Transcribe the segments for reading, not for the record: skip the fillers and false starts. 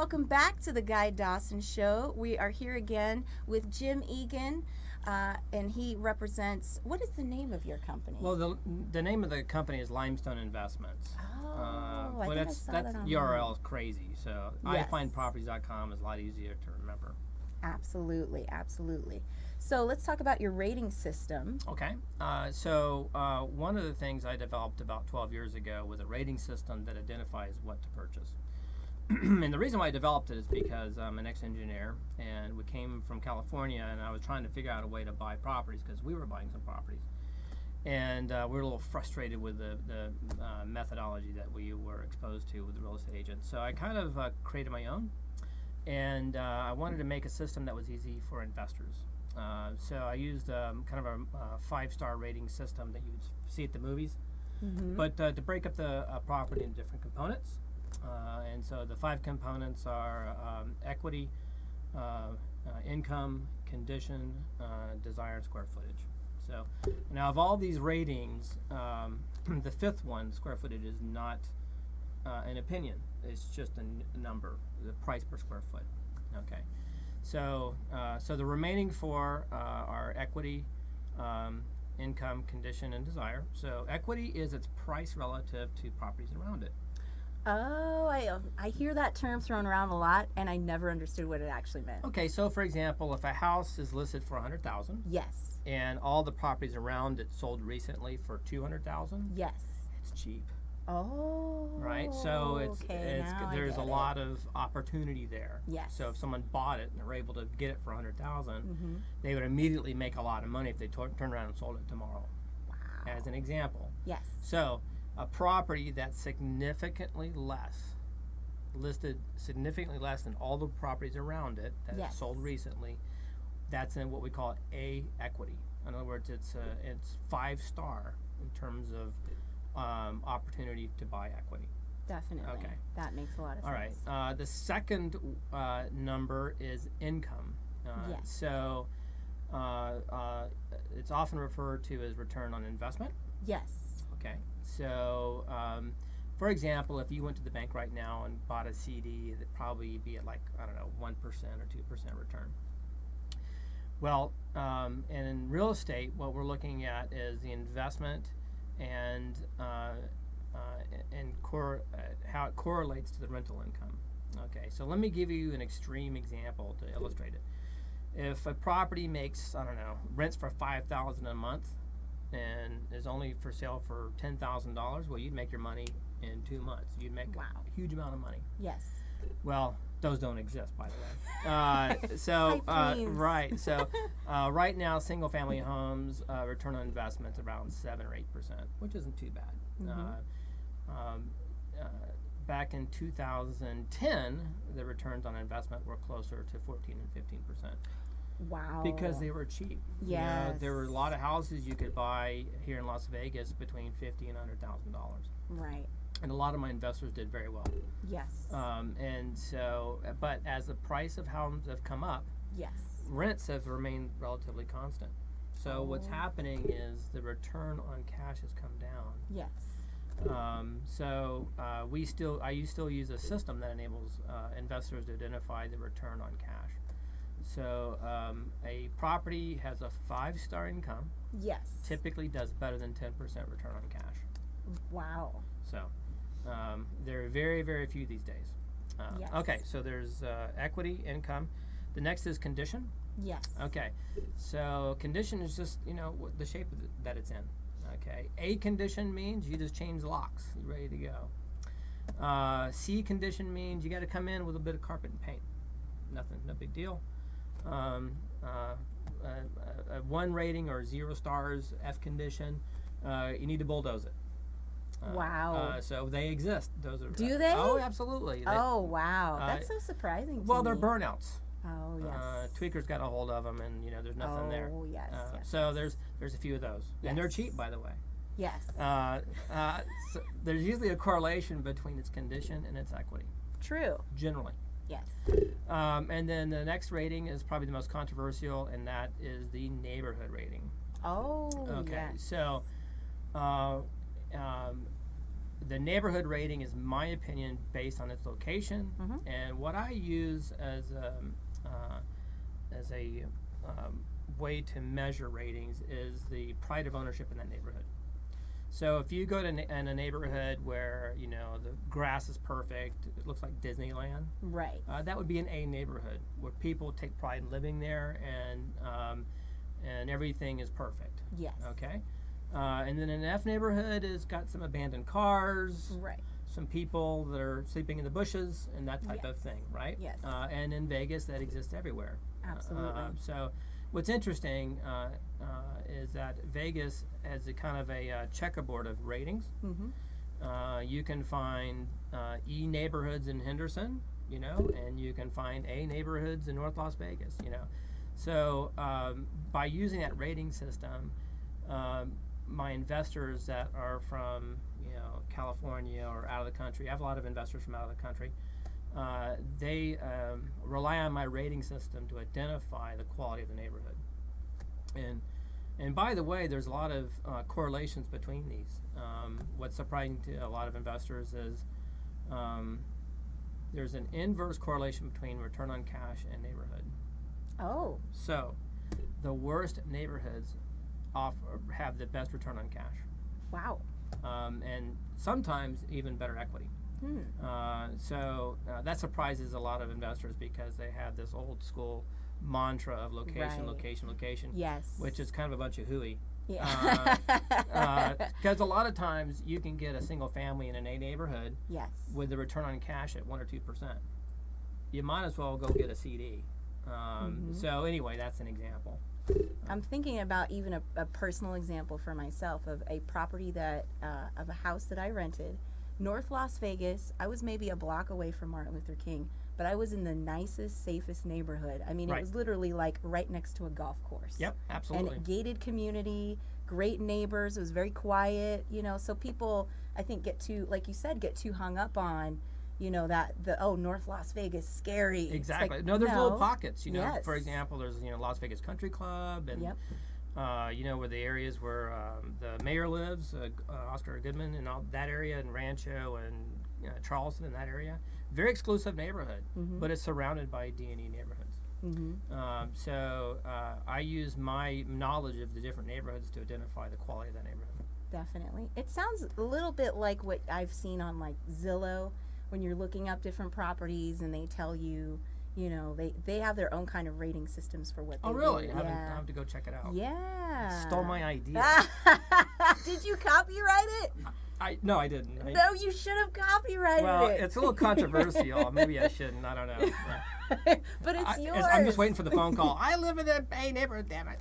welcome back to the Guy Dawson Show. We are here again with Jim Egan, and he represents, what is the name of your company? Well, the name of the company is Limestone Investments. Oh, I but think I saw that online. URL is crazy, so Yes. ifindproperties.com is a lot easier to remember. Absolutely, absolutely. So let's talk about your rating system. Okay, so one of the things I developed about 12 years ago was a rating system that identifies what to purchase. And the reason why I developed it is because I'm an ex-engineer, and we came from California, and I was trying to figure out a way to buy properties because we were buying some properties. And we were a little frustrated with the methodology that we were exposed to with the real estate agents. So I kind of created my own, and I wanted to make a system that was easy for investors. So I used kind of a 5-star rating system that you'd see at the movies, but to break up the property into different components. And so the 5 components are equity, income, condition, desire, and square footage. So now of all these ratings, the 5th one, square footage, is not an opinion. It's just a number, the price per square foot. Okay. So the remaining 4 are equity, income, condition, and desire. So equity is its price relative to properties around it. Oh, I hear that term thrown around a lot, and I never understood what it actually meant. Okay, so for example, if a house is listed for $100,000, Yes. and all the properties around it sold recently for $200,000, Yes. it's cheap, Oh. right? So okay, now I there's a get lot of opportunity there. Yes. So if someone bought it and they're able to get it for $100,000, Mm-hmm. they would immediately make a lot of money if they turn around and sold it tomorrow. Wow. As an example. Yes. So a property that's significantly less, listed significantly less than all the properties around it that Yes. sold recently, that's in what we call A equity. In other words, it's 5-star in terms of opportunity to buy equity. Definitely. Okay. That makes a lot of All sense. right. The second number is income. Yes. So it's often referred to as return on investment. Yes. Okay, so for example, if you went to the bank right now and bought a CD, it'd probably be at 1% or 2% return. Well, and in real estate, what we're looking at is the investment and how it correlates to the rental income. Okay, so let me give you an extreme example to illustrate it. If a property makes, rents for $5,000 a month, and is only for sale for $10,000, well, you'd make your money in 2 months. You'd make a huge amount of money. Yes. Well, those don't exist, by the way. Right. So right now, single-family homes return on investment is around 7 or 8%, which isn't too bad. Back in 2010, the returns on investment were closer to 14 and 15%. Wow. Because they were cheap. Yes. There were a lot of houses you could buy here in Las Vegas between $50,000 and $100,000. Right. And a lot of my investors did very well. Yes. And so, but as the price of homes have come up, Yes. rents have remained relatively constant. So what's happening is the return on cash has come down. Yes. I still use a system that enables investors to identify the return on cash. So a property has a 5-star income, Yes. typically does better than 10% return on cash. Wow. So there are very, very few these days. Yes. Okay, so there's equity, income. The next is condition. Yes. Okay, so condition is just, the shape that it's in. Okay, A condition means you just change the locks. You're ready to go. C condition means you got to come in with a bit of carpet and paint. Nothing, no big deal. 1 rating or 0 stars, F condition, you need to bulldoze it. Wow. So they exist. Those are. Do they? Oh, absolutely. Oh, wow. That's so surprising to Well, me. they're burnouts. Oh, yes. Tweakers got a hold of them, and there's nothing there. Oh, yes, yes, So there's a few of those, and they're Yes. cheap, by the way. Yes. So there's usually a correlation between its condition and its equity, True. generally. Yes. And then the next rating is probably the most controversial, and that is the neighborhood rating. Oh, Okay, yes. so the neighborhood rating is my opinion based on its location, and what I use as a way to measure ratings is the pride of ownership in that neighborhood. So if you go to in a neighborhood where the grass is perfect, it looks like Disneyland, Right. that would be an A neighborhood where people take pride in living there, and everything is perfect. Yes. Okay. And then an F neighborhood has got some abandoned cars, Right. some people that are sleeping in the bushes, and that type of thing, right? Yes. And in Vegas, that exists everywhere. Absolutely. So what's interesting is that Vegas has a kind of a checkerboard of ratings. You can find E neighborhoods in Henderson, and you can find A neighborhoods in North Las Vegas, So by using that rating system, my investors that are from California or out of the country, I have a lot of investors from out of the country, they rely on my rating system to identify the quality of the neighborhood. And by the way, there's a lot of correlations between these. What's surprising to a lot of investors is there's an inverse correlation between return on cash and neighborhood. Oh. So the worst neighborhoods have the best return on cash. Wow. And sometimes even better equity. So that surprises a lot of investors because they have this old school mantra of location, Right. location, location. Yes. Which is kind of a bunch of hooey. Yeah. Because a lot of times you can get a single family in an A neighborhood Yes. with the return on cash at 1 or 2%. You might as well go get a CD. So anyway, that's an example. I'm thinking about even a personal example for myself of a property that of a house that I rented, North Las Vegas. I was maybe a block away from Martin Luther King, but I was in the nicest, safest neighborhood. I mean, Right. it was literally like right next to a golf course. Yep, absolutely. And gated community, great neighbors. It was very quiet, So people, I think, get too hung up on, North Las Vegas, scary. It's Exactly. like, No, there's little pockets. Yes. For example, there's Las Vegas Country Club, and Yep. where the areas where the mayor lives, Oscar Goodman, and all that area, and Rancho and Charleston, and that area. Very exclusive neighborhood, but it's surrounded by D&E neighborhoods. So I use my knowledge of the different neighborhoods to identify the quality of that neighborhood. Definitely. It sounds a little bit like what I've seen on like Zillow when you're looking up different properties and they tell you, they have their own kind of rating systems for what they Oh, really? do. I have to go check it out. Yeah. Stole my idea. Did you copyright it? No, I didn't. No, you should have copyrighted Well, it. it's a little controversial. Maybe I shouldn't. I don't know. But it's yours. I'm just waiting for the phone call. I live in that Bay neighborhood, damn it.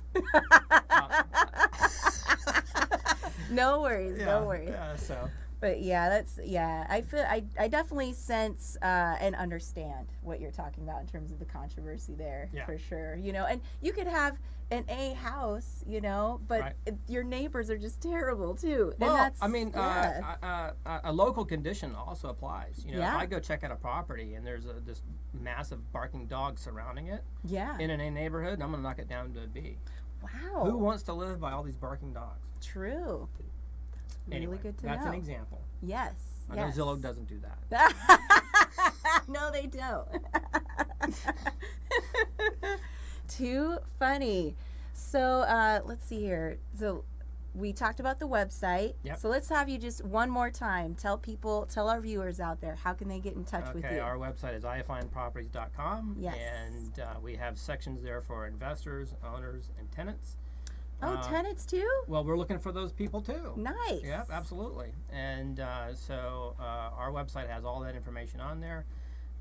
No worries, no worries. Yeah, so. But I definitely sense and understand what you're talking about in terms of the controversy there, for sure. And you could have an A house, but Right. your neighbors are just terrible too. Well, and that's, I mean, a local condition also applies. If Yeah. I go check out a property and there's this massive barking dog surrounding it yeah. in an A neighborhood, I'm going to knock it down to a B. Wow. Who wants to live by all these barking dogs? True. Really Anyway, good to that's know. an example. Yes. I know yes. Zillow doesn't do that. No, they don't. Too funny. So let's see here. So we talked about the website. Yep. So let's have you just one more time tell our viewers out there, how can they get in touch with you? Okay, our website is ifineproperties.com. Yes. And we have sections there for investors, owners, and tenants. Oh, tenants too? Well, we're looking for those people too. Nice. Yep, absolutely. And so our website has all that information on there,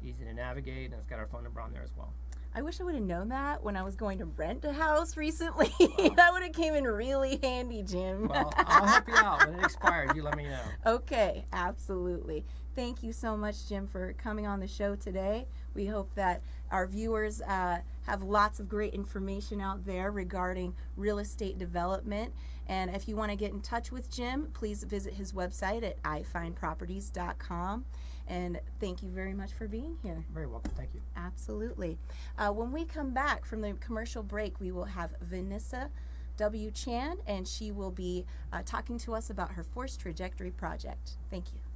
easy to navigate, and it's got our phone number on there as well. I wish I would have known that when I was going to rent a house recently. That would have came in really handy, Jim. Well, I'll help you out. When it expires, you let me know. Okay, absolutely. Thank you so much, Jim, for coming on the show today. We hope that our viewers have lots of great information out there regarding real estate development. And if you want to get in touch with Jim, please visit his website at ifineproperties.com. And thank you very much for being here. Very welcome. Thank you. Absolutely. When we come back from the commercial break, we will have Vanessa W. Chan, and she will be talking to us about her Force Trajectory project. Thank you.